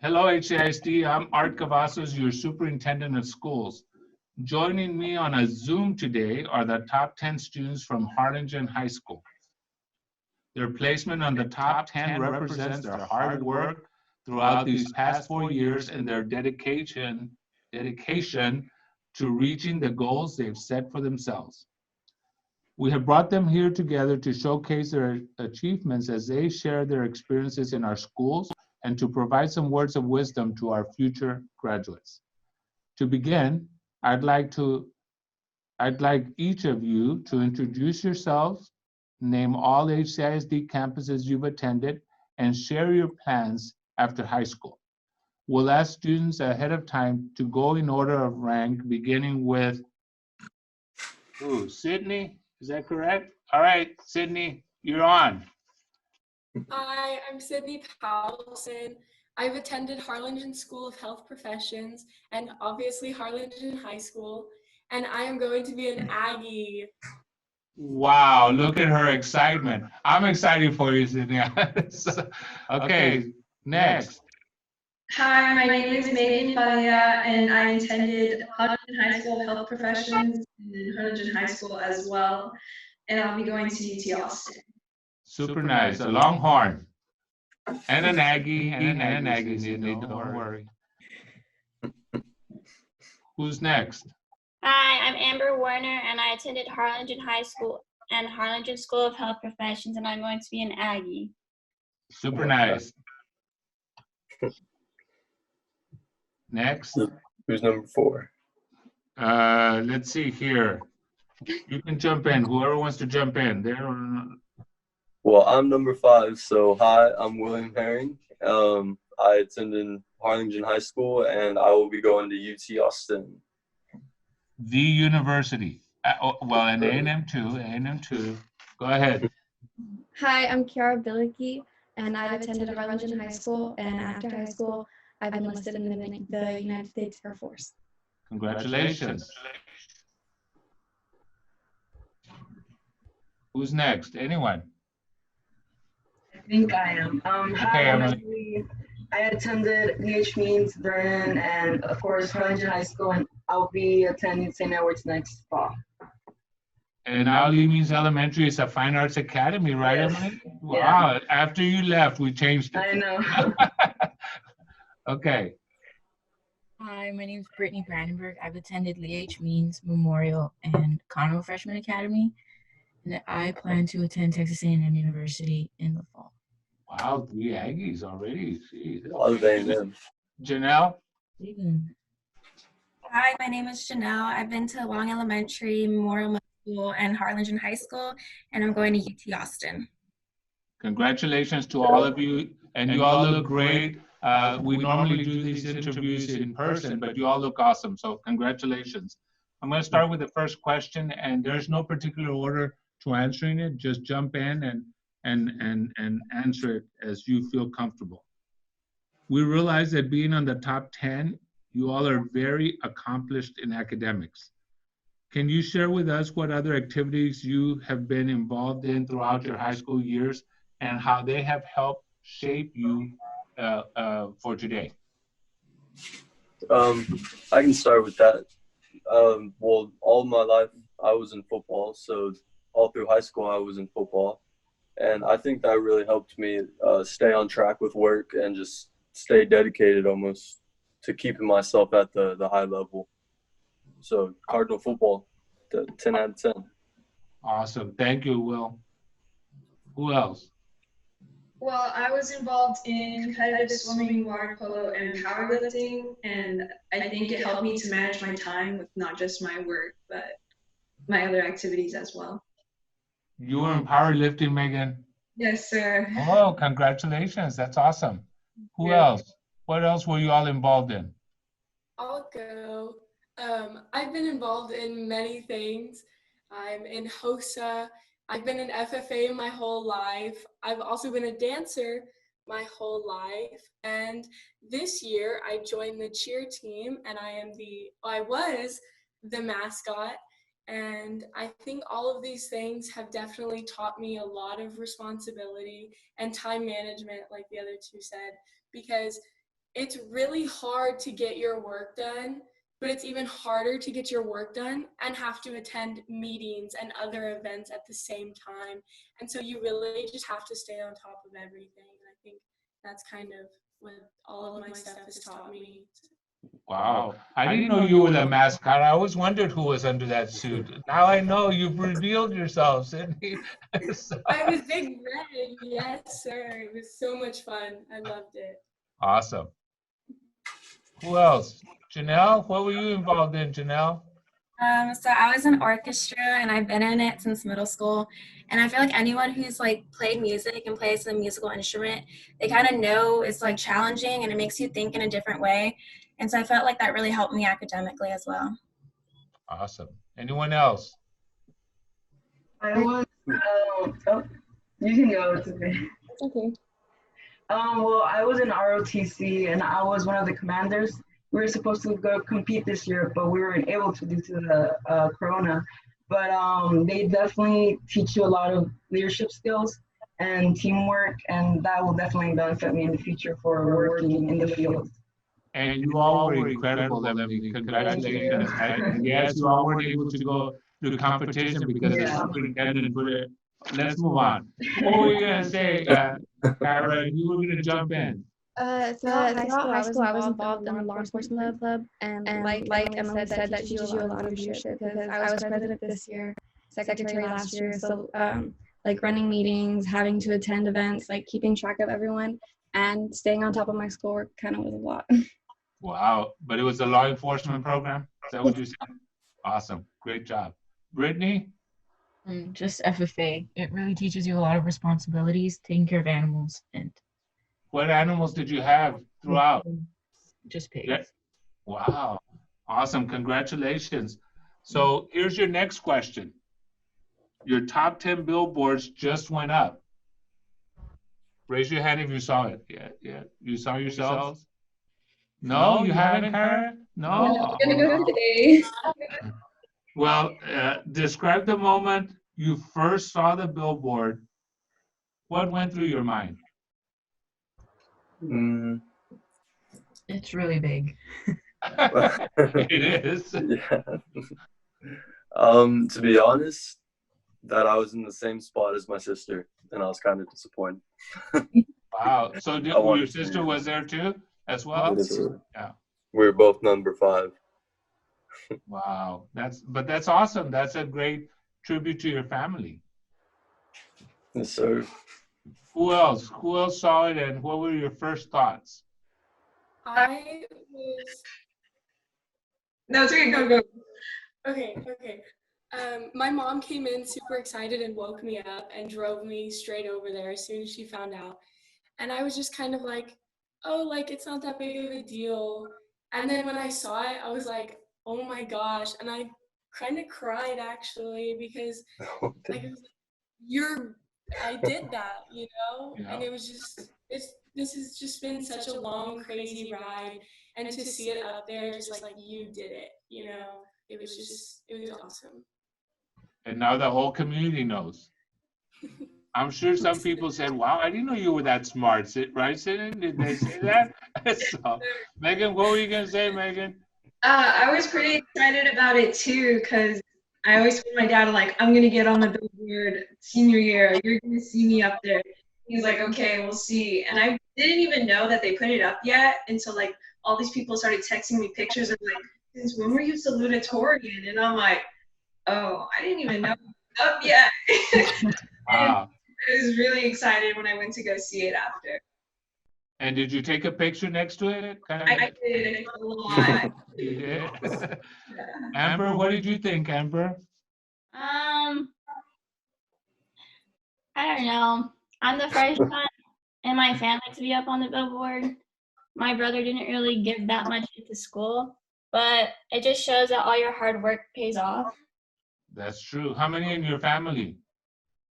Hello, HISD. I'm Art Cavazos, your superintendent of schools. Joining me on a Zoom today are the top 10 students from Harlingen High School. Their placement on the top 10 represents their hard work throughout these past 4 years and their dedication to reaching the goals they've set for themselves. We have brought them here together to showcase their achievements as they share their experiences in our schools and to provide some words of wisdom to our future graduates. To begin, I'd like each of you to introduce yourselves, name all HCISD campuses you've attended, and share your plans after high school. We'll ask students ahead of time to go in order of rank, beginning with Sydney. Is that correct? All right, Sydney, you're on. Hi, I'm Sydney Powelson. I've attended Harlingen School of Health Professions and obviously Harlingen High School, and I am going to be an Aggie. Wow, look at her excitement. I'm excited for you, Sydney. Okay, next. Hi, my name is Megan Padilla, and I attended Harlingen High School of Health Professions and Harlingen High School as well, and I'll be going to UT Austin. Super nice, a Longhorn. And an Aggie, Sydney, don't worry. Who's next? Hi, I'm Amber Werner, and I attended Harlingen High School and Harlingen School of Health Professions, and I'm going to be an Aggie. Super nice. Next. Who's number 4? Let's see here. You can jump in. Whoever wants to jump in. Well, I'm number 5. So hi, I'm William Herring. I attended Harlingen High School, and I will be going to UT Austin. The university. Well, and A&M too. Go ahead. Hi, I'm Kiara Billicky, and I've attended Harlingen High School, and after high school, I've enlisted in the United States Air Force. Congratulations. Who's next? Anyone? I think I am. Okay, I attended DH Means, Vernon, and of course Harlingen High School, and I'll be attending St. Edward's next fall. And now Lee Means Elementary is a fine arts academy, right, Yes. Emily? Wow, Yeah. After you left, we changed it. I know. Okay. Hi, my name is Brittany Brandenburg. I've attended Lee H. Means Memorial and Conroe Freshman Academy, and I plan to attend Texas A&M University in the fall. Wow, 3 Aggies already. Jeez. Love A&M. Janelle? Hi, my name is Janelle. I've been to Long Elementary, Memorial Middle School, and Harlingen High School, and I'm going to UT Austin. Congratulations to all of you, and you all look great. We normally do these interviews in person, but you all look awesome, so congratulations. I'm going to start with the first question, and there's no particular order to answering it. Just jump in and answer it as you feel comfortable. We realize that being on the top 10, you all are very accomplished in academics. Can you share with us what other activities you have been involved in throughout your high school years and how they have helped shape you for today? I can start with that. Well, all my life I was in football, so all through high school I was in football, and I think that really helped me stay on track with work and just stay dedicated almost to keeping myself at the high level. So Cardinal football, 10 out of 10. Awesome. Thank you, Will. Who else? Well, I was involved in competitive swimming, water polo, and powerlifting, and I think it helped me to manage my time with not just my work, but my other activities as well. You were in powerlifting, Megan? Yes, sir. Oh, congratulations. That's awesome. Who else? What else were you all involved in? I'll go. I've been involved in many things. I'm in HOSA. I've been an FFA my whole life. I've also been a dancer my whole life. And this year I joined the cheer team, and I was the mascot. And I think all of these things have definitely taught me a lot of responsibility and time management, like the other two said, because it's really hard to get your work done, but it's even harder to get your work done and have to attend meetings and other events at the same time. And so you really just have to stay on top of everything. And I think that's kind of what all of my stuff has taught me. Wow. I didn't know you were the mascot. I always wondered who was under that suit. Now I know you've revealed yourself, Sydney. So- I was Big Red. Yes, sir. It was so much fun. I loved it. Awesome. Who else? Janelle, what were you involved in, Janelle? So I was in orchestra and I've been in it since middle school. And I feel like anyone who's like played music and plays a musical instrument, they kind of know it's like challenging and it makes you think in a different way. And so I felt like that really helped me academically as well. Awesome. Anyone else? I was, oh, you can go, it's okay. It's okay. Well, I was in ROTC and I was one of the commanders. We were supposed to go compete this year, but we weren't able to due to the corona. But they definitely teach you a lot of leadership skills and teamwork, and that will definitely benefit me in the future for working in the field. And you all were incredible, Emily. Congratulations. And yes, you all were able to go to competition because the superintendent put it. Let's move on. What were you going to say, Kara? You were going to jump in. Throughout high school, I was involved in the law enforcement club, and like Emily said, that teaches you a lot of leadership because I was president this year, secretary last year, so like running meetings, having to attend events, like keeping track of everyone, and staying on top of my schoolwork kind of was a lot. Wow, but it was a law enforcement program? Is that what you said? Awesome, great job. Brittany? Just FFA. It really teaches you a lot of responsibilities, taking care of animals, and What animals did you have throughout? just pigs. Yeah. Wow, awesome, congratulations. So here's your next question. Your top 10 billboards just went up. Raise your hand if you saw it. Yeah. You saw yourselves? No, you haven't, Kara? No? I'm gonna go today. Well, describe the moment you first saw the billboard. What went through your mind? It's really big. It is. Yeah. To be honest, that I was in the same spot as my sister, and I was kind of disappointed. Wow. So your sister was there too, as well? Yeah. We were both number 5. Wow. That's awesome. That's a great tribute to your family. Yes, sir. Who else? Who else saw it, and what were your first thoughts? I was. No, it's okay, go. Okay. My mom came in super excited and woke me up and drove me straight over there as soon as she found out. And I was just kind of like, oh, like it's not that big of a deal. And then when I saw it, I was like, oh my gosh. And I kind of cried actually because like, I did that, you know? Yeah. And it was just, this has just been such a long, crazy ride. And to see it up there, just like you did it, you know? It was awesome. And now the whole community knows. I'm sure some people said, wow, I didn't know you were that smart, right, Sidney? Did they say that? So, Megan, what were you going to say, Megan? I was pretty excited about it too, because I always told my dad, like, I'm going to get on the billboard senior year. You're going to see me up there. He's like, okay, we'll see. And I didn't even know that they put it up yet until, like, all these people started texting me pictures of, like, since when were you salutatorian? And I'm like, oh, I didn't even know it was up yet. Wow. I was really excited when I went to go see it after. And did you take a picture next to it? I did a lot. You did? Amber, what did you think, Amber? I don't know. I'm the first one in my family to be up on the billboard. My brother didn't really give that much into school, but it just shows that all your hard work pays off. That's true. How many in your family?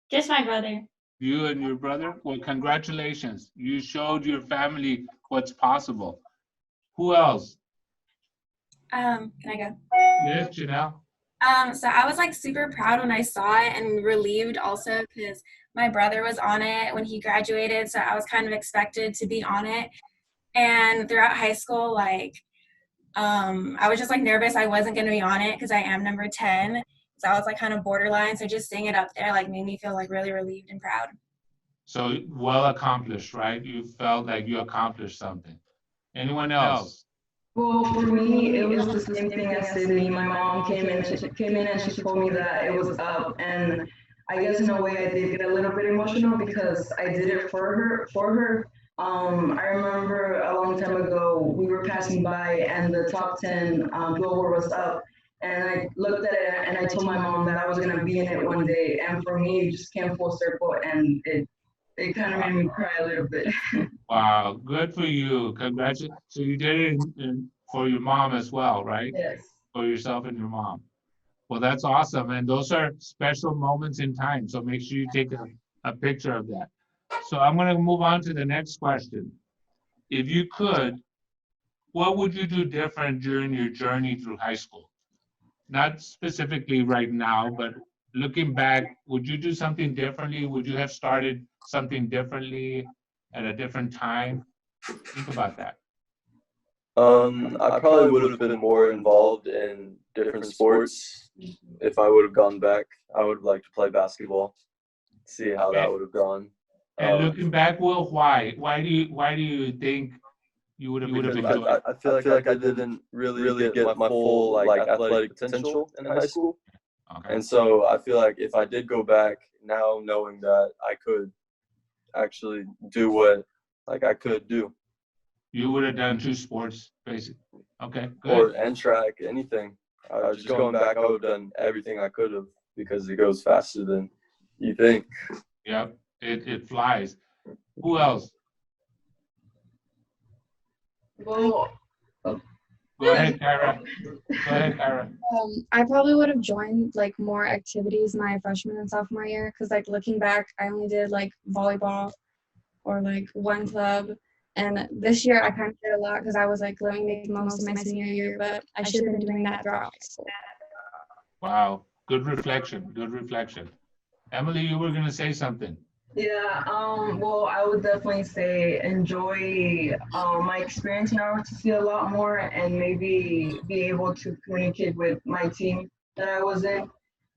Just my brother. You and your brother? Well, congratulations. You showed your family what's possible. Who else? Can I go? Yes, Janelle. So I was like super proud when I saw it and relieved also because my brother was on it when he graduated. So I was kind of expected to be on it. And throughout high school, like, I was just like nervous I wasn't going to be on it because I am number 10. So I was like kind of borderline. So just seeing it up there like made me feel like really relieved and proud. So well accomplished, right? You felt like you accomplished something. Anyone else? Well, for me, it was the same thing as Sydney. My mom came in and she told me that it was up, and I guess in a way I did get a little bit emotional because I did it for her. I remember a long time ago we were passing by and the top 10 billboard was up, and I looked at it and I told my mom that I was gonna be in it one day, and for me it just came full circle, and it kind of made me cry a little bit. Wow, good for you. Congratulations. So you did it for your mom as well, right? Yes. For yourself and your mom. Well, that's awesome. And those are special moments in time. So make sure you take a picture of that. So I'm going to move on to the next question. If you could, what would you do different during your journey through high school? Not specifically right now, but looking back, would you do something differently? Would you have started something differently at a different time? Think about that. I probably would have been more involved in different sports. If I would have gone back, I would like to play basketball, see how that would have gone. And looking back, Will, why? Why do you think you would have enjoyed it? I feel like I didn't really get my full like athletic potential in high school. Okay. And so I feel like if I did go back now, knowing that I could actually do what like I could do. You would have done 2 sports, basically. Okay, Or good. track, anything. I was just going back, I would have done everything I could have because it goes faster than you think. Yep, it flies. Who else? Well, Go ahead, Kyra. Go ahead, Kyra. I probably would have joined like more activities my freshman and sophomore year because like looking back, I only did like volleyball or like one club. And this year I kind of did a lot because I was like living most of my senior year, but I should have been doing that throughout high school. Wow, good reflection, good reflection. Emily, you were gonna say something. yeah, well, I would definitely say enjoy my experience in ROTC a lot more and maybe be able to communicate with my team that I was in.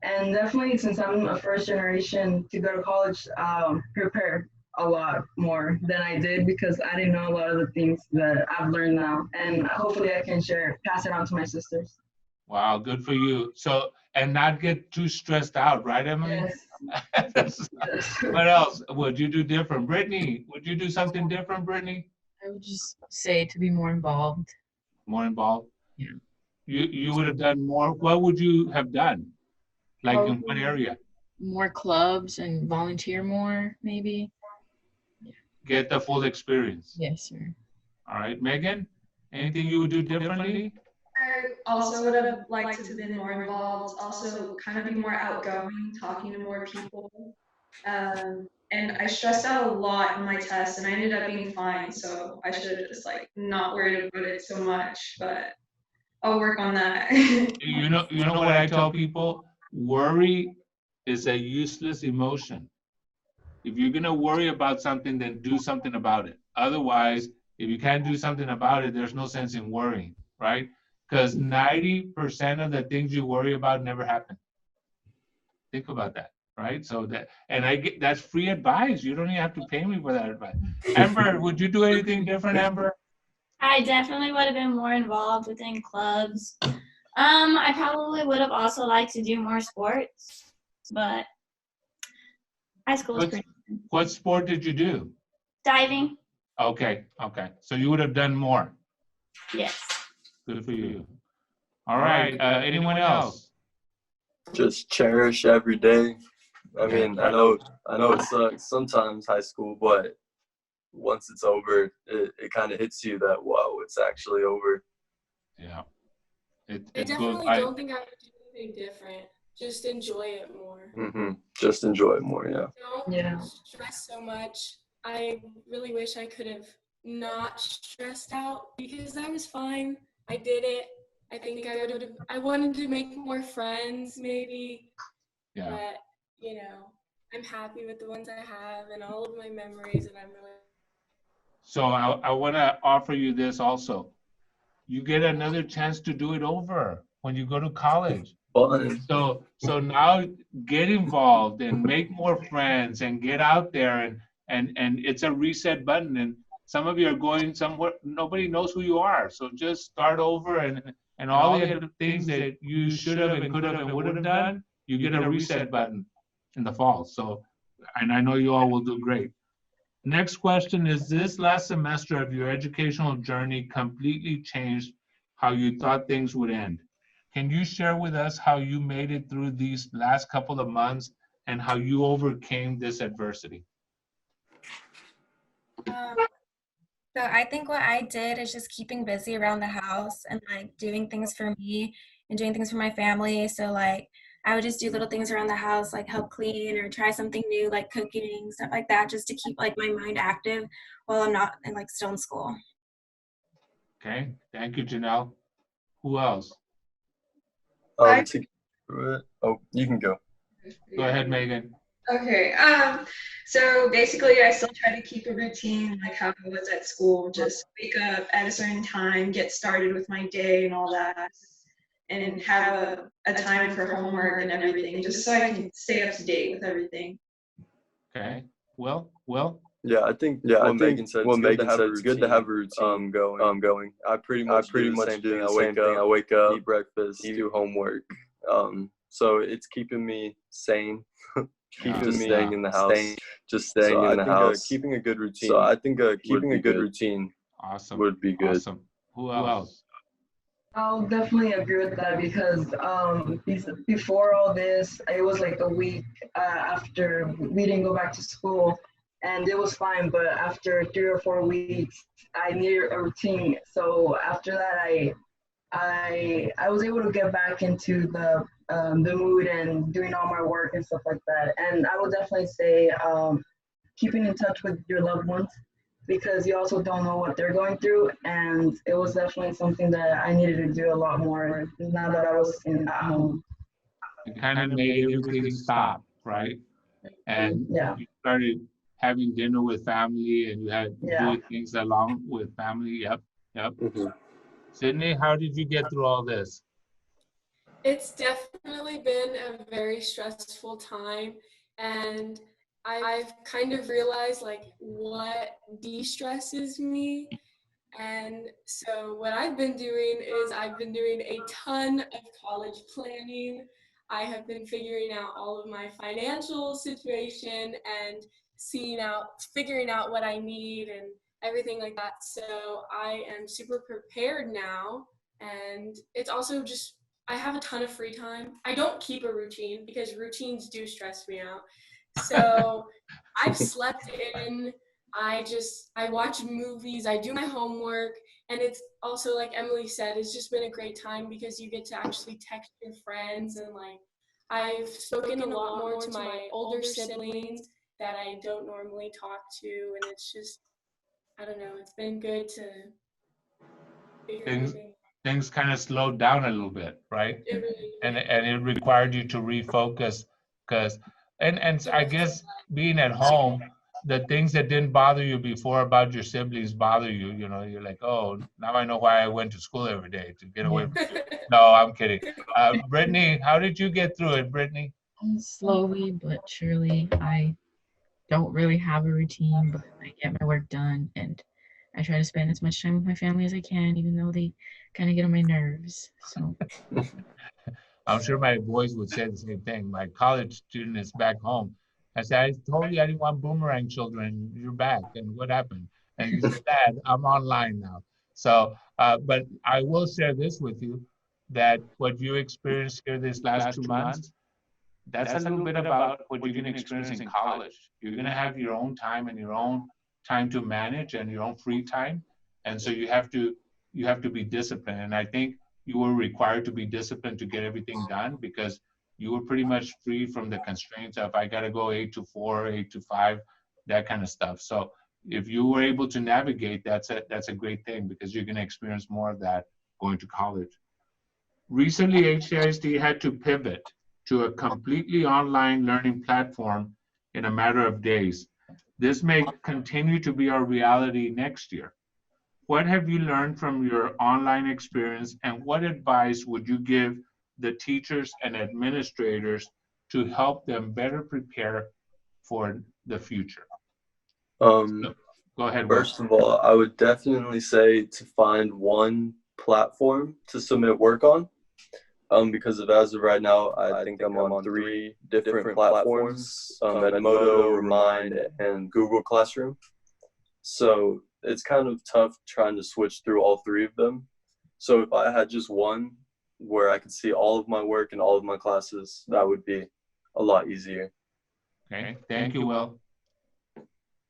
And definitely, since I'm a first generation to go to college, prepare a lot more than I did because I didn't know a lot of the things that I've learned now. And hopefully I can pass it on to my sisters. Wow, good for you. So, and not get too stressed out, right, Emily? Yes. What else would you do different? Brittany, would you do something different, Brittany? I would just say to be more involved. More involved? Yeah. You would have done more. What would you have done? Like in what area? More clubs and volunteer more, maybe. Get the full experience. Yes, sir. All right, Megan, anything you would do differently? I also would have liked to have been more involved, also kind of be more outgoing, talking to more people. And I stressed out a lot on my test and I ended up being fine. So I should have just like not worried about it so much, but I'll work on that. You know what I tell people? Worry is a useless emotion. If you're gonna worry about something, then do something about it. Otherwise, if you can't do something about it, there's no sense in worrying, right? Because 90% of the things you worry about never happen. Think about that, right? So that, and that's free advice. You don't even have to pay me for that advice. Amber, would you do anything different, Amber? I definitely would have been more involved within clubs. I probably would have also liked to do more sports, but high school was pretty fun. What sport did you do? Diving. Okay. So you would have done more. Yes. Good for you. All right. Anyone else? Just cherish every day. I mean, I know it sucks sometimes, high school, but once it's over, it kind of hits you that, wow, it's actually over. Yeah. I definitely don't think I would do anything different. Just enjoy it more. Mm-hmm. Just enjoy it more, yeah. Don't stress so much. I really wish I could have not stressed out because I was fine. I did it. I think I wanted to make more friends maybe. Yeah. But, I'm happy with the ones I have and all of my memories, and I'm really. So I want to offer you this also. You get another chance to do it over when you go to college. Fun. So now get involved and make more friends and get out there and it's a reset button. And some of you are going somewhere, nobody knows who you are. So just start over and all the other things that you should have and could have and would have done, you get a reset button in the fall. So, and I know you all will do great. Next question is, this last semester of your educational journey completely changed how you thought things would end? Can you share with us how you made it through these last couple of months and how you overcame this adversity? So I think what I did is just keeping busy around the house and like doing things for me and doing things for my family. So like I would just do little things around the house, like help clean or try something new, like cooking, stuff like that, just to keep like my mind active while I'm not in like still in school. Okay, thank you, Janelle. Who else? To get through it. Oh, you can go. Go ahead, Megan. Okay. So basically, I still try to keep a routine like how I was at school. Just wake up at a certain time, get started with my day and all that, and have a time for homework and everything, just so I can stay up to date with everything. Okay. Well. Yeah, I think Megan said, it's good to have a routine going. I pretty much do the same thing. I wake up, eat breakfast, do homework. So it's keeping me sane. Staying in the house. Just staying in the house. Keeping a good routine. So I think keeping a good routine would be good. Awesome. Who else? I'll definitely agree with that because before all this, it was like a week after we didn't go back to school, and it was fine. But after 3 or 4 weeks, I needed a routine. So after that, I was able to get back into the mood and doing all my work and stuff like that. And I would definitely say keeping in touch with your loved ones, because you also don't know what they're going through. And it was definitely something that I needed to do a lot more now that I was at home. It kind of made everything stop, right? And you started having dinner with family and you had doing things along with family. Yep. Mm-hmm. Sydney, how did you get through all this? It's definitely been a very stressful time, and I've kind of realized like what de-stresses me. And so what I've been doing is I've been doing a ton of college planning. I have been figuring out all of my financial situation and figuring out what I need and everything like that. So I am super prepared now. And it's also just, I have a ton of free time. I don't keep a routine because routines do stress me out. So I've slept in, I watch movies, I do my homework, and it's also, like Emily said, it's just been a great time because you get to actually text your friends, and like I've spoken a lot more to my older siblings that I don't normally talk to, and it's just, I don't know, it's been good to figure everything. Things kind of slowed down a little bit, right? It really and it required you to refocus because and I guess being at home, the things that didn't bother you before about your siblings bother you. You know, you're like, oh, now I know why I went to school every day, to get away from you. No, I'm kidding. Brittany, how did you get through it, Brittany? Slowly but surely. I don't really have a routine, but I get my work done and I try to spend as much time with my family as I can, even though they kind of get on my nerves. So I'm sure my boys would say the same thing. My college student is back home. I said, I told you I didn't want boomerang children. You're back. And what happened? And he said, Dad, I'm online now. So, but I will share this with you, that what you experienced here this last 2 months, that's a little bit about what you're going to experience in college. You're going to have your own time and your own time to manage and your own free time. And so you have to be disciplined. And I think you were required to be disciplined to get everything done because you were pretty much free from the constraints of I got to go 8 to 4, 8 to 5, that kind of stuff. So if you were able to navigate, that's a great thing because you're going to experience more of that going to college. Recently, HCISD had to pivot to a completely online learning platform in a matter of days. This may continue to be our reality next year. What have you learned from your online experience, and what advice would you give the teachers and administrators to help them better prepare for the future? Um, Go ahead, Will. First of all, I would definitely say to find one platform to submit work on. Because as of right now, I think I'm on 3 different platforms, Edmodo, Remind, and Google Classroom. So it's kind of tough trying to switch through all 3 of them. So if I had just one where I could see all of my work and all of my classes, that would be a lot easier. Okay, thank you, Will.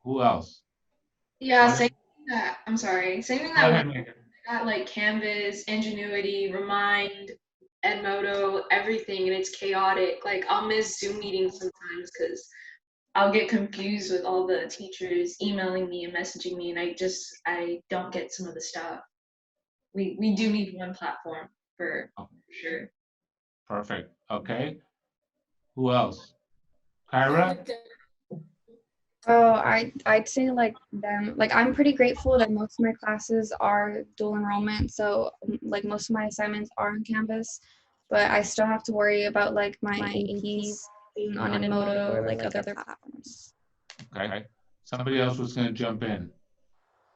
Who else? Yeah, same thing that, I'm sorry, same thing Go that ahead, Megan. got like Canvas, Ingenuity, Remind, Edmodo, everything, and it's chaotic. Like I'll miss Zoom meetings sometimes because I'll get confused with all the teachers emailing me and messaging me, and I don't get some of the stuff. We do need one platform for sure. Perfect. Okay. Who else? Kyra? Oh, I'd say like them. Like I'm pretty grateful that most of my classes are dual enrollment, so like most of my assignments are on campus, but I still have to worry about like my APs being on Edmodo or like other platforms. Okay. Somebody else was going to jump in.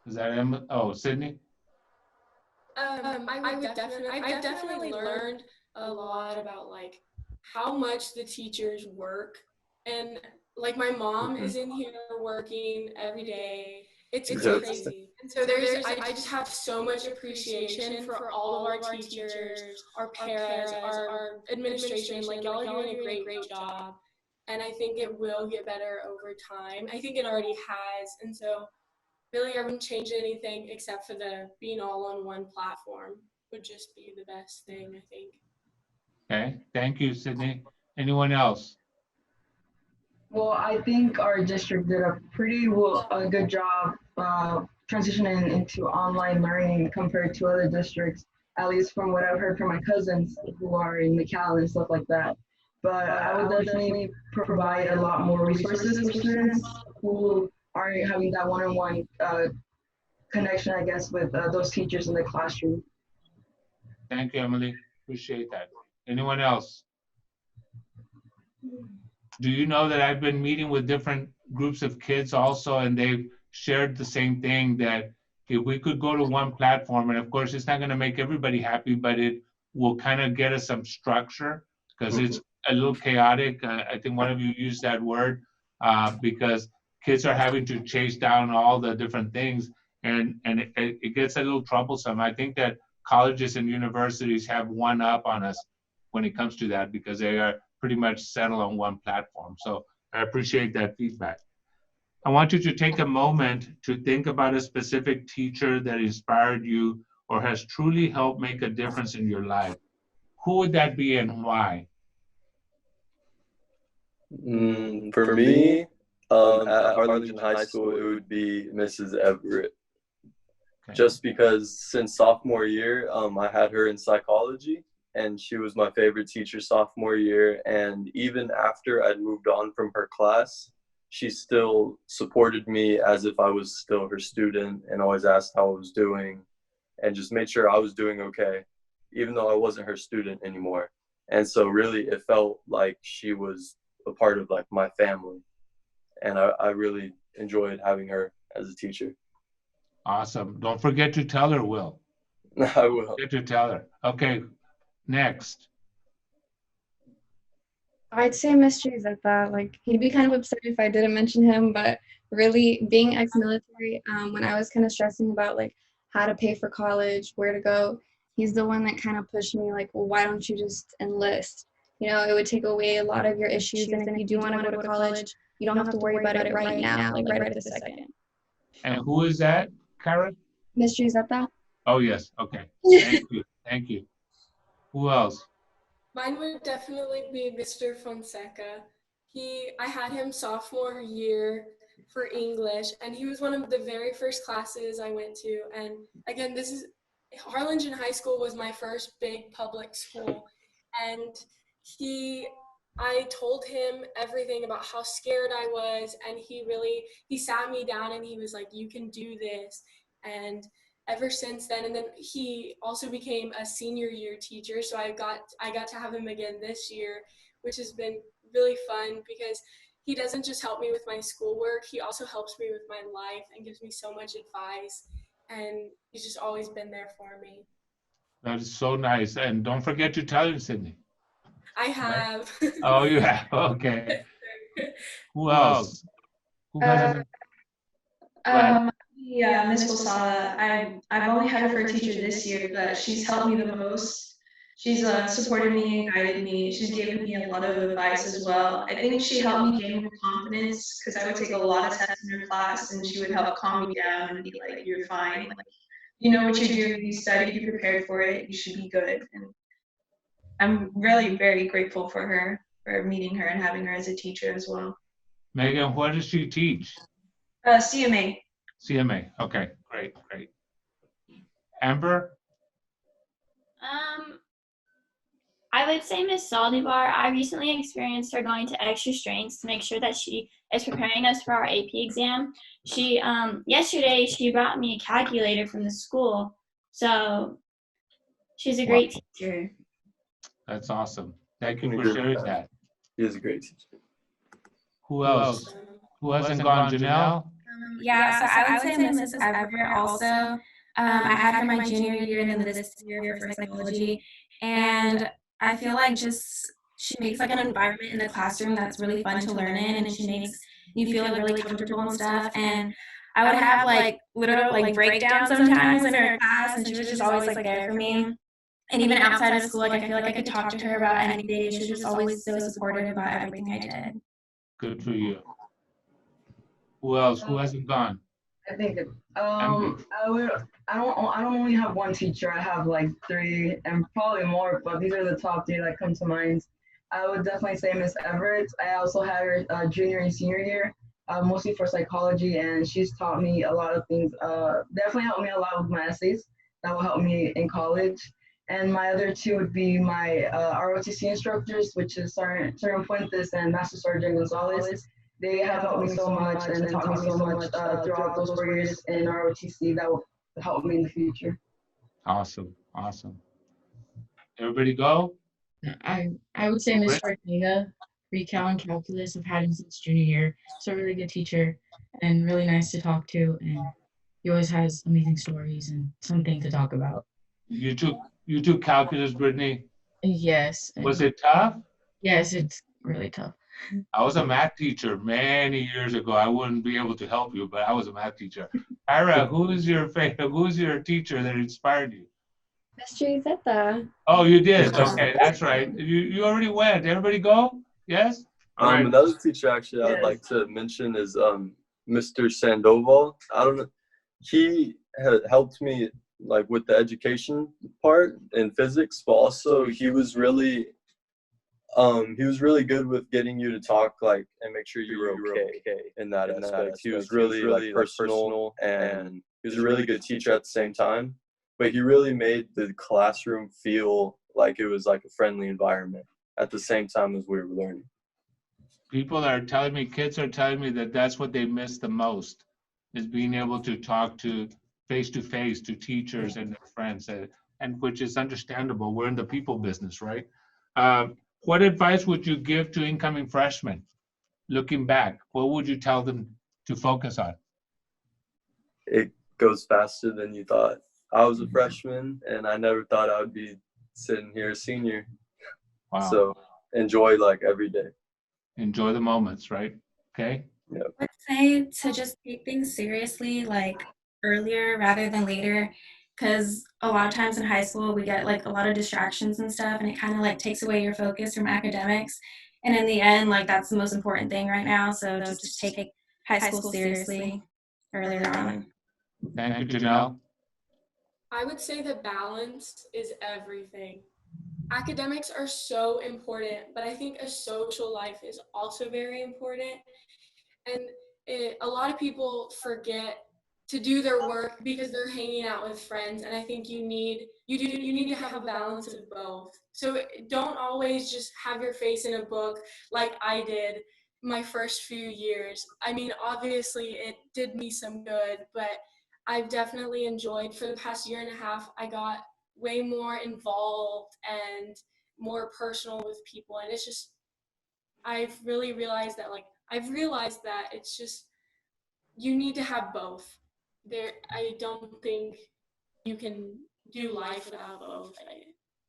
Is that Emma? Oh, Sydney? I've definitely learned a lot about like how much the teachers work, and like my mom is in here working every day. It's crazy. And so I just have so much appreciation for all of our teachers, our paras, our administration. Like y'all are doing a great job. And I think it will get better over time. I think it already has. And so really I wouldn't change anything except for the being all on one platform would just be the best thing, I think. Okay. Thank you, Sydney. Anyone else? Well, I think our district did a good job transitioning into online learning compared to other districts, at least from what I've heard from my cousins who are in McAllen and stuff like that. But I would definitely provide a lot more resources for students who aren't having that one-on-one connection, I guess, with those teachers in the classroom. Thank you, Emily. Appreciate that. Anyone else? Do you know that I've been meeting with different groups of kids also, and they've shared the same thing, that if we could go to one platform, and of course it's not going to make everybody happy, but it will kind of get us some structure, because it's a little chaotic. I think one of you used that word, because kids are having to chase down all the different things, and it gets a little troublesome. I think that colleges and universities have one up on us when it comes to that, because they are pretty much settled on one platform. So I appreciate that feedback. I want you to take a moment to think about a specific teacher that inspired you or has truly helped make a difference in your life. Who would that be and why? For me, at Harlingen High School, it would be Mrs. Everett. Okay. Just because since sophomore year, I had her in psychology, and she was my favorite teacher sophomore year. And even after I'd moved on from her class, she still supported me as if I was still her student, and always asked how I was doing and just made sure I was doing okay, even though I wasn't her student anymore. And so really it felt like she was a part of like my family. And I really enjoyed having her as a teacher. Awesome. Don't forget to tell her, Will. I will. Forget to tell her. Okay. Next. I'd say Mr. Zeppa. Like he'd be kind of upset if I didn't mention him, but really being ex-military, when I was kind of stressing about like how to pay for college, where to go, he's the one that kind of pushed me like, well, why don't you just enlist? You know, it would take away a lot of your issues, and if you do want to go to college, you don't have to worry about it right now, like right this second. And who is that, Karen? Mr. Zeppa. Oh yes. Okay. Thank you. Thank you. Who else? Mine would definitely be Mr. Fonseca. I had him sophomore year for English, and he was one of the very first classes I went to. And again, Harlingen High School was my first big public school, and he I told him everything about how scared I was, and he sat me down and he was like, you can do this. And ever since then, and then he also became a senior year teacher, so I got to have him again this year, which has been really fun because he doesn't just help me with my schoolwork, he also helps me with my life and gives me so much advice, and he's just always been there for me. That is so nice. And don't forget to tell him, Sydney. I have. Oh, you have. Okay. Who else? Who has Yeah, Miss Posada. I've only had her for a teacher this year, but she's helped me the most. She's supported me and guided me. She's given me a lot of advice as well. I think she helped me gain more confidence because I would take a lot of tests in her class, and she would help calm me down and be like, "You're fine. Like, you know what you're doing. You studied. You prepared for it. You should be good." And I'm really very grateful for her, for meeting her and having her as a teacher as well. Megan, what does she teach? CMA. CMA. Okay, great, great. Amber? I would say Miss Saldivar. I recently experienced her going to extra strengths to make sure that she is preparing us for our AP exam. She yesterday she brought me a calculator from the school, so she's a great teacher. That's awesome. Thank you for sharing that. He is a great teacher. Who else? Who hasn't gone? Janelle? Yeah, so I would say Mrs. Everett also. I had her my junior year and then this year for psychology. And I feel like she makes like an environment in the classroom that's really fun to learn in, and she makes you feel like really comfortable and stuff. And I would have like literal like breakdowns sometimes in her class, and she was just always like there for me. And even outside of school, like I feel like I could talk to her about anything. She was just always so supportive about everything I did. Good for you. Who else? Who hasn't gone? I think I don't only have one teacher. I have like three and probably more, but these are the top three that come to mind. I would definitely say Miss Everett. I also had her junior and senior year, mostly for psychology, and she's taught me a lot of things. Definitely helped me a lot with my essays. That will help me in college. And my other two would be my ROTC instructors, which is Sergeant Fuentes and Master Sergeant Gonzalez. They have helped me so much and taught me so much throughout those 4 years in ROTC that will help me in the future. Awesome, awesome. Everybody go? I would say Miss Ortega, Recal and Calculus. I've had him since junior year. So a really good teacher and really nice to talk to, and he always has amazing stories and something to talk about. You took calculus, Brittany? Yes. Was it tough? Yes, it's really tough. I was a math teacher many years ago. I wouldn't be able to help you, but I was a math teacher. Ira, who's your teacher that inspired you? Mr. Zeta. Oh, you did? Okay, that's right. You already went. Everybody go? Yes? All right. Another teacher actually I'd like to mention is Mr. Sandoval. I don't know. He had helped me like with the education part in physics, but also he was really good with getting you to talk like and make sure you were okay in that aspect. He was really like personal, and he was a really good teacher at the same time, but he really made the classroom feel like it was like a friendly environment at the same time as we were learning. Kids are telling me that that's what they miss the most, is being able to talk to face-to-face to teachers and their friends, and which is understandable. We're in the people business, right? What advice would you give to incoming freshmen? Looking back, what would you tell them to focus on? It goes faster than you thought. I was a freshman, and I never thought I would be sitting here a senior. Wow. So enjoy like every day. Enjoy the moments, right? Okay. Yep. I would say to just take things seriously like earlier rather than later, because a lot of times in high school we get like a lot of distractions and stuff, and it kind of like takes away your focus from academics, and in the end like that's the most important thing right now. So just take high school seriously earlier on. Thank you, Janelle. I would say the balance is everything. Academics are so important, but I think a social life is also very important. And a lot of people forget to do their work because they're hanging out with friends. And I think you need to have a balance of both. So don't always just have your face in a book like I did my first few years. I mean, obviously it did me some good, but I've definitely enjoyed, for the past year and a half, I got way more involved and more personal with people. And it's just, I've really realized that, it's just, you need to have both. I don't think you can do life without both.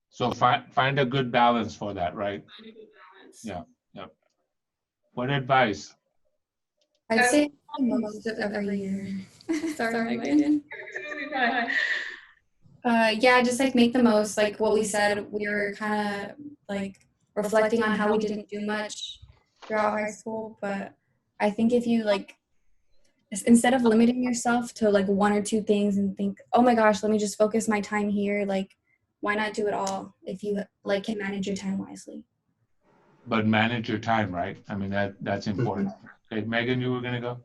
So find a good balance for that, right? Find a good balance. Yeah, yeah. What advice? I'd say most of every year. Sorry, Megan. Yeah, just like make the most. Like what we said, we were kind of like reflecting on how we didn't do much throughout high school. But I think if you like, instead of limiting yourself to like one or two things and think, oh my gosh, let me just focus my time here, like why not do it all if you like can manage your time wisely? But manage your time, right? I mean, that's important. Okay, Megan, you were gonna go?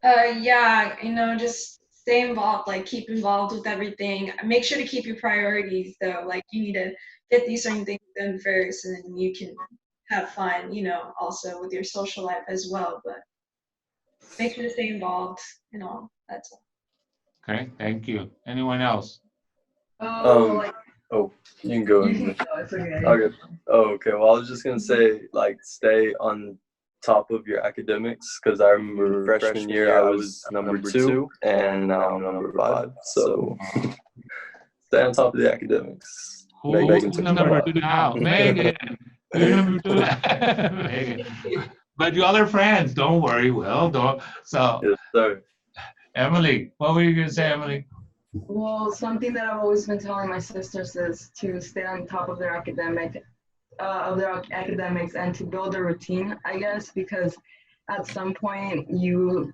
Yeah, just stay involved, like keep involved with everything. Make sure to keep your priorities though. Like you need to get these certain things done first, and then you can have fun, also with your social life as well. But make sure to stay involved and all. That's all. Okay, thank you. Anyone else? Oh, you can go. It's okay. Okay. Oh, okay. Well, I was just gonna say, like, stay on top of your academics, because I remember freshman year I was number 2, and now I'm number 5. So stay on top of the academics. Who's number 2 now? Megan. You're number 2. Megan. But y'all are friends. Don't worry, Will. Don't. So. Yes, sir. Emily, what were you gonna say, Emily? Well, something that I've always been telling my sisters is to stay on top of their academics and to build a routine, I guess, because at some point you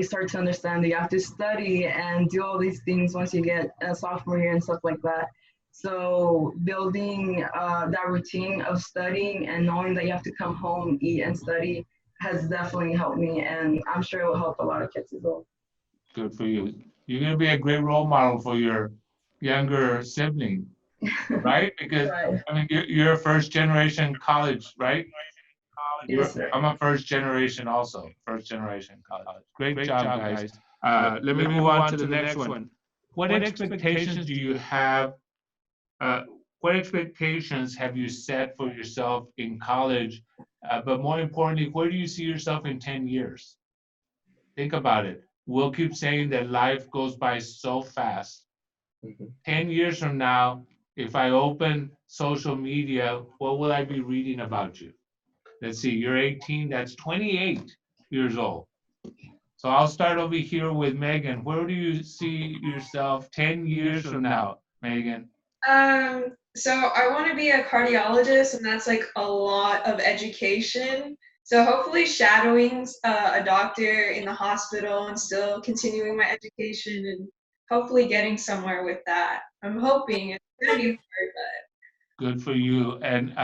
start to understand that you have to study and do all these things once you get a sophomore year and stuff like that. So building that routine of studying and knowing that you have to come home, eat, and study has definitely helped me, and I'm sure it will help a lot of kids as well. Good for you. You're going to be a great role model for your younger sibling, right? Because, Right. I mean, you're a first generation college, right? Yes, sir. I'm a first generation also, first generation college. Great job, guys. Let me move on to the next one. What expectations do you have? What expectations have you set for yourself in college? But more importantly, where do you see yourself in 10 years? Think about it. We'll keep saying that life goes by so fast. 10 years from now, if I open social media, what will I be reading about you? Let's see, you're 18, that's 28 years old. So I'll start over here with Megan. Where do you see yourself 10 years from now, Megan? So I want to be a cardiologist, and that's like a lot of education. So hopefully shadowing a doctor in the hospital and still continuing my education and hopefully getting somewhere with that. I'm hoping. It's going to be hard, but. Good for you. And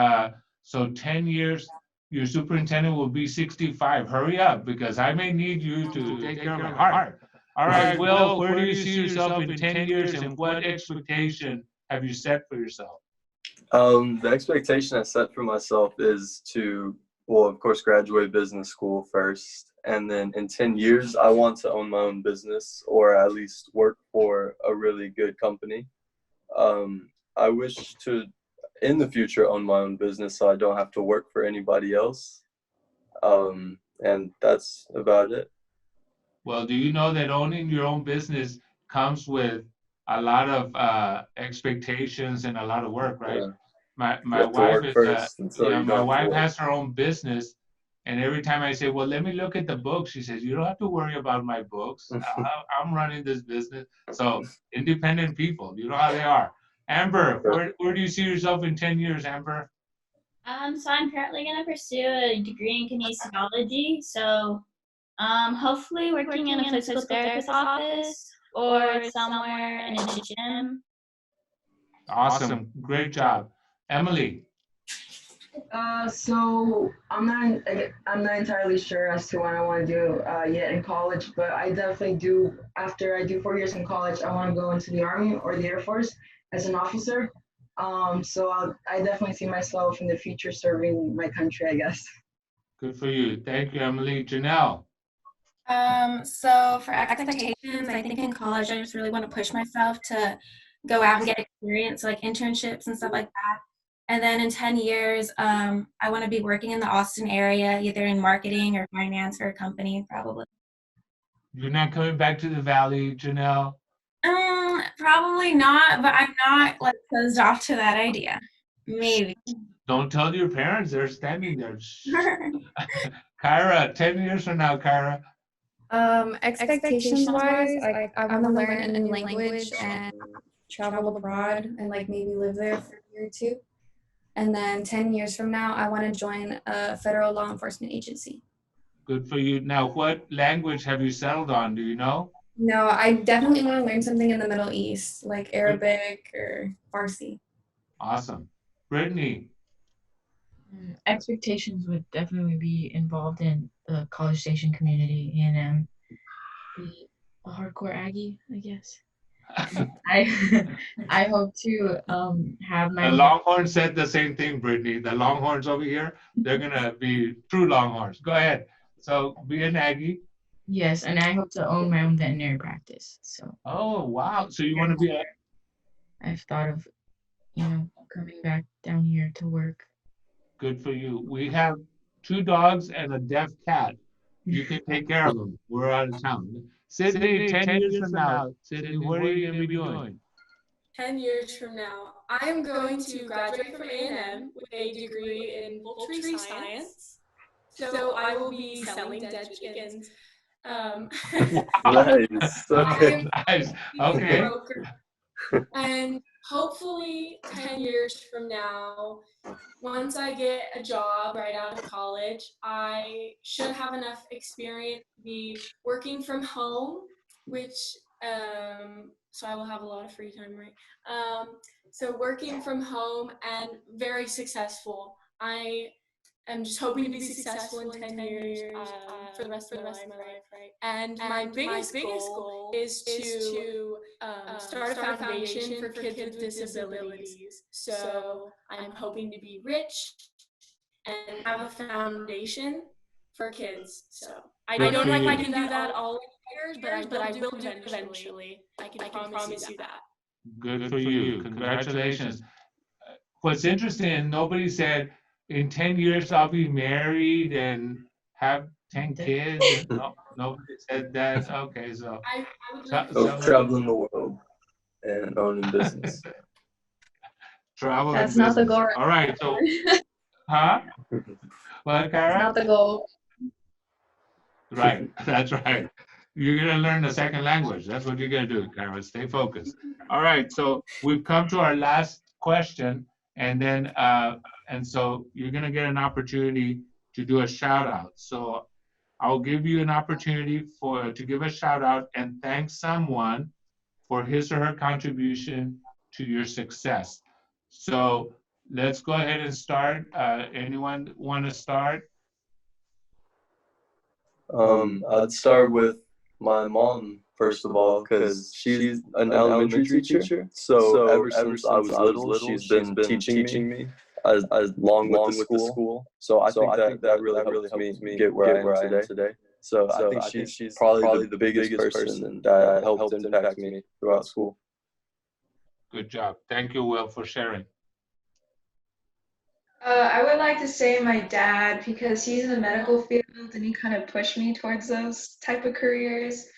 so 10 years, your superintendent will be 65. Hurry up, because I may need you to take care of my heart. All right, Will, where do you see yourself in 10 years, and what expectation have you set for yourself? The expectation I set for myself is to, well, of course, graduate business school first. And then in 10 years, I want to own my own business, or at least work for a really good company. I wish to, in the future, own my own business so I don't have to work for anybody else. And that's about it. Well, do you know that owning your own business comes with a lot of expectations and a lot of work, right? Yeah. My wife has her own business, and every time I say, well, let me look at the books, she says, you don't have to worry about my books. I'm running this business. So independent people, you know how they are. Amber, where do you see yourself in 10 years, Amber? So I'm currently going to pursue a degree in kinesiology. So hopefully working in a physical therapist office or somewhere in a gym. Awesome. Great job. Emily? So I'm not entirely sure as to what I want to do yet in college, but I definitely do. After I do 4 years in college, I want to go into the Army or the Air Force as an officer. I definitely see myself in the future serving my country, I guess. Good for you. Thank you, Emily. Janelle. So for expectations, I think in college I just really want to push myself to go out and get experience, like internships and stuff like that. And then in 10 years, I want to be working in the Austin area, either in marketing or finance for a company, probably. You're not coming back to the Valley, Janelle? Probably not, but I'm not like closed off to that idea. Maybe. Don't tell your parents, they're standing there. Kyra, 10 years from now, Kyra. Expectations wise, I want to learn a new language and travel abroad and like maybe live there for a year or two. And then 10 years from now, I want to join a federal law enforcement agency. Good for you. Now, what language have you settled on? Do you know? No, I definitely want to learn something in the Middle East, like Arabic or Farsi. Awesome. Brittany. Expectations would definitely be involved in the College Station community and be a hardcore Aggie, I guess. I hope to have my. The Longhorns said the same thing, Brittany. The Longhorns over here, they're gonna be true Longhorns. Go ahead. So be an Aggie. Yes, and I hope to own my own veterinary practice. So. Oh wow! So you want to be a? I've thought of, coming back down here to work. Good for you. We have 2 dogs and a deaf cat. You can take care of them. We're out of town. Sydney, 10 years from now, Sydney, what are you going to be doing? 10 years from now, I am going to graduate from A&M with a degree in poultry science. So I will be selling dead chickens. Nice. Okay. Nice. Okay. And hopefully 10 years from now, once I get a job right out of college, I should have enough experience to be working from home, which, so I will have a lot of free time, right? So working from home and very successful. I'm just hoping to be successful in 10 years for the rest of my life, right? And my biggest goal is to start a foundation for kids with disabilities. So I'm hoping to be rich and have a foundation for kids. So I don't know if I can do that all in years, but I will do it eventually. I can promise you that. Good for you. Congratulations. What's interesting, nobody said, in 10 years I'll be married and have 10 kids. No, nobody said that. Okay, so I would like to traveling the world and owning business. Travel. That's not the goal. All right, so huh? What, Kara? That's not the goal. Right, that's right. You're gonna learn a second language. That's what you're gonna do, Kara. Stay focused. All right, so we've come to our last question, and then and so you're gonna get an opportunity to do a shout out. So I'll give you an opportunity to give a shout out and thank someone for his or her contribution to your success. So let's go ahead and start. Anyone want to start? I'd start with my mom, first of all, because she's an elementary teacher. So ever since I was little, she's been teaching me as long with the school. So I think that really helped me get where I am today. So I think she's probably the biggest person that helped impact me throughout school. Good job. Thank you, Will, for sharing. I would like to say my dad, because he's in the medical field and he kind of pushed me towards those type of careers,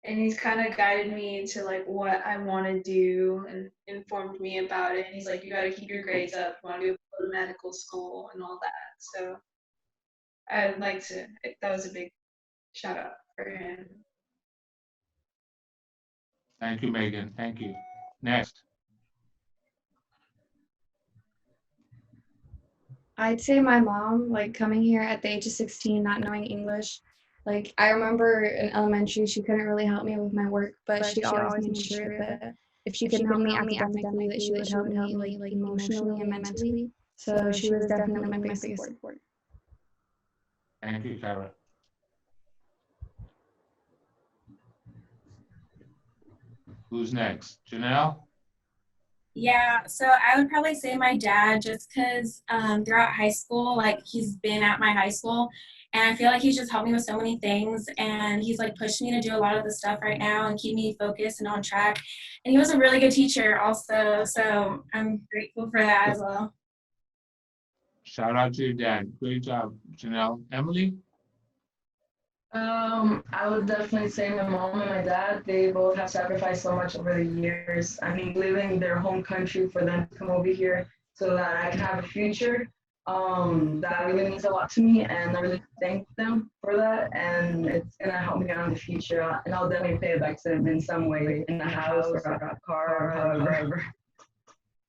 and he's kind of guided me to like what I want to do and informed me about it. And he's like, you got to keep your grades up, you want to go to medical school and all that. So I'd like to, that was a big shout out for him. Thank you, Megan. Thank you. Next. I'd say my mom, like coming here at the age of 16, not knowing English. Like I remember in elementary, she couldn't really help me with my work, but she always made sure that if she couldn't help me academically, that she would help me like emotionally and mentally. So she was definitely my biggest support. Thank you, Kara. Who's next? Janelle? Yeah, so I would probably say my dad, just because throughout high school, like he's been at my high school, and I feel like he's just helped me with so many things, and he's like pushed me to do a lot of the stuff right now and keep me focused and on track. And he was a really good teacher also, so I'm grateful for that as well. Shout out to your dad. Great job, Janelle. Emily? I would definitely say my mom and my dad, they both have sacrificed so much over the years. I mean, leaving their home country for them to come over here so that I can have a future. That really means a lot to me, and I really thank them for that. And it's gonna help me out in the future, and I'll definitely pay it back to them in some way, in a house or a car or however.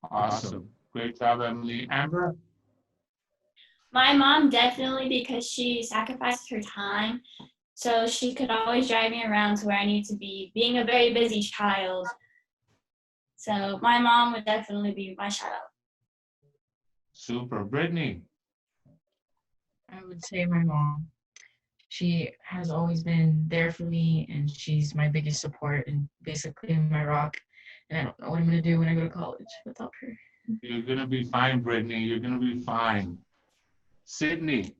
Awesome. Great job, Emily. Amber? My mom definitely, because she sacrificed her time, so she could always drive me around to where I need to be, being a very busy child. So my mom would definitely be my shout out. Super. Brittany? I would say my mom. She has always been there for me, and she's my biggest support and basically my rock. And I don't know what I'm going to do when I go to college without her. You're going to be fine, Brittany. You're going to be fine. Sydney?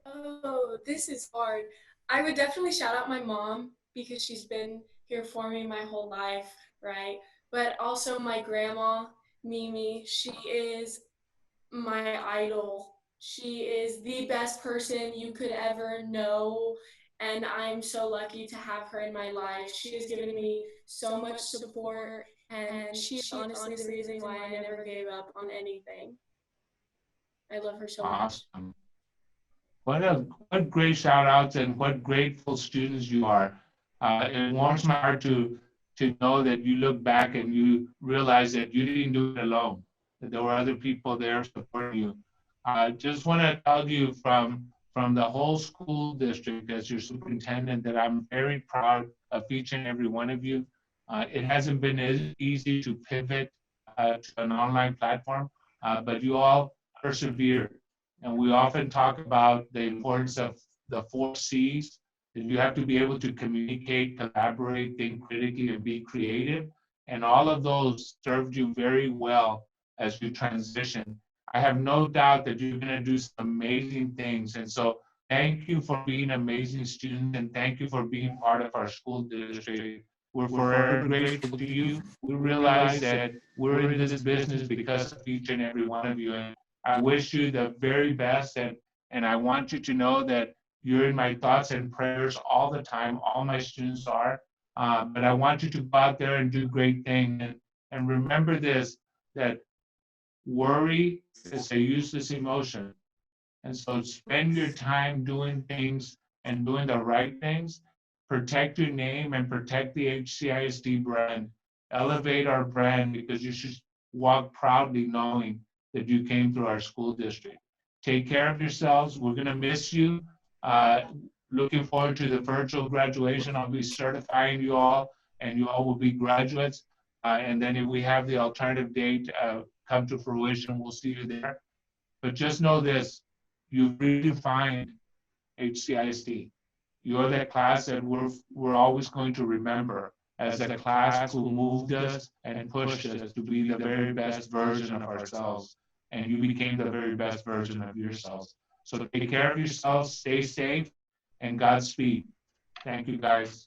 Oh, this is hard. I would definitely shout out my mom because she's been here for me my whole life, right? But also my grandma, Mimi. She is my idol. She is the best person you could ever know, and I'm so lucky to have her in my life. She has given me so much support, and she is honestly the reason why I never gave up on anything. I love her so much. Awesome. What great shout outs and what grateful students you are. It warms my heart to know that you look back and you realize that you didn't do it alone, that there were other people there supporting you. I just want to tell you from the whole school district as your superintendent that I'm very proud of each and every one of you. It hasn't been as easy to pivot to an online platform, but you all persevered. And we often talk about the importance of the 4 C's, that you have to be able to communicate, collaborate, think critically, and be creative. And all of those served you very well as you transition. I have no doubt that you're going to do some amazing things. And so thank you for being amazing students, and thank you for being part of our school district. We're forever grateful to you. We realize that we're in this business because of each and every one of you. And I wish you the very best, and I want you to know that you're in my thoughts and prayers all the time. All my students are. But I want you to go out there and do great things. And remember this, that worry is a useless emotion. And so spend your time doing things and doing the right things. Protect your name and protect the HCISD brand. Elevate our brand, because you should walk proudly knowing that you came through our school district. Take care of yourselves. We're going to miss you. Looking forward to the virtual graduation. I'll be certifying you all, and you all will be graduates. And then if we have the alternative date come to fruition, we'll see you there. But just know this, you've redefined HCISD. You're that class that we're always going to remember as the class who moved us and pushed us to be the very best version of ourselves. And you became the very best version of yourselves. So take care of yourselves, stay safe, and Godspeed. Thank you, guys.